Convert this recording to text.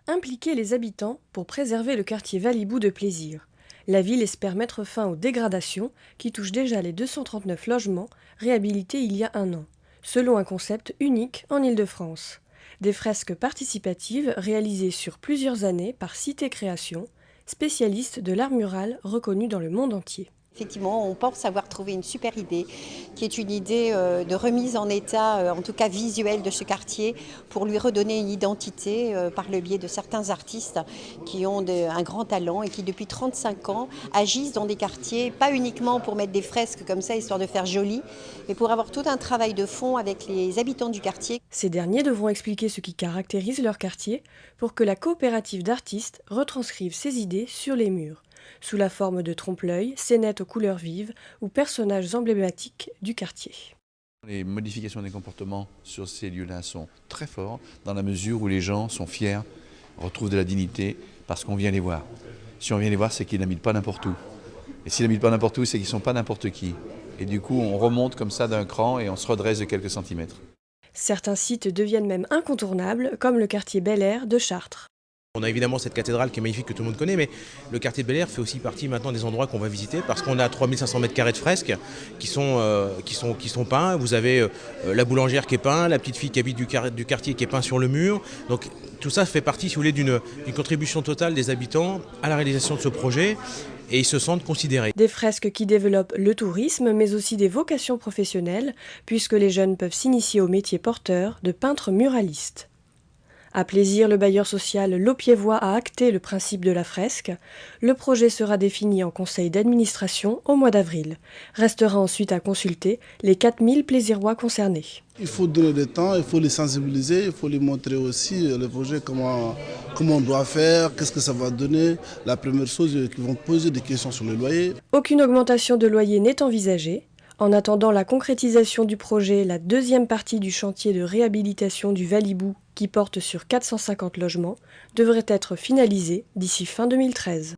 Impliquer les habitants pour préserver le quartier Valibou de Plaisir. La ville espère mettre fin aux dégradations qui touchent déjà les 239 logements réhabilités il y a un an, selon un concept unique en Île-de-France. Des fresques participatives réalisées sur plusieurs années par Cité Création, spécialiste de l'art mural reconnu dans le monde entier. Effectivement, on pense avoir trouvé une super idée, qui est une idée de remise en état, en tout cas visuelle, de ce quartier, pour lui redonner une identité par le biais de certains artistes qui ont un grand talent et qui, depuis 35 ans, agissent dans des quartiers, pas uniquement pour mettre des fresques comme ça, histoire de faire joli, mais pour avoir tout un travail de fond avec les habitants du quartier. Ces derniers devront expliquer ce qui caractérise leur quartier pour que la coopérative d'artistes retranscrive ses idées sur les murs, sous la forme de trompe-l'œil, scénettes aux couleurs vives ou personnages emblématiques du quartier. Les modifications des comportements sur ces lieux-là sont très forts dans la mesure où les gens sont fiers, retrouvent de la dignité parce qu'on vient les voir. Si on vient les voir, c'est qu'ils n'habitent pas n'importe où. Et s'ils n'habitent pas n'importe où, c'est qu'ils ne sont pas n'importe qui. Et du coup, on remonte comme ça d'un cran et on se redresse de quelques centimètres. Certains sites deviennent même incontournables, comme le quartier Bel Air de Chartres. On a évidemment cette cathédrale qui est magnifique que tout le monde connaît, mais le quartier de Bel Air fait aussi partie maintenant des endroits qu'on va visiter parce qu'on a 3500 mètres carrés de fresques qui sont peints. Vous avez la boulangère qui est peinte, la petite fille qui habite du quartier qui est peint sur le mur. Donc tout ça fait partie, si vous voulez, d'une contribution totale des habitants à la réalisation de ce projet. Et ils se sentent considérés. Des fresques qui développent le tourisme, mais aussi des vocations professionnelles, puisque les jeunes peuvent s'initier au métier porteur de peintre muraliste. À Plaisir, le bailleur social Lopievois a acté le principe de la fresque. Le projet sera défini en conseil d'administration au mois d'avril. Restera ensuite à consulter les 4000 Plaisirois concernés. Il faut donner du temps, il faut les sensibiliser, il faut les montrer aussi le projet, comment on doit faire, qu'est-ce que ça va donner. La première chose, qu'ils vont poser des questions sur le loyer. Aucune augmentation de loyer n'est envisagée. En attendant la concrétisation du projet, la deuxième partie du chantier de réhabilitation du Valibou, qui porte sur 450 logements, devrait être finalisée d'ici fin 2013.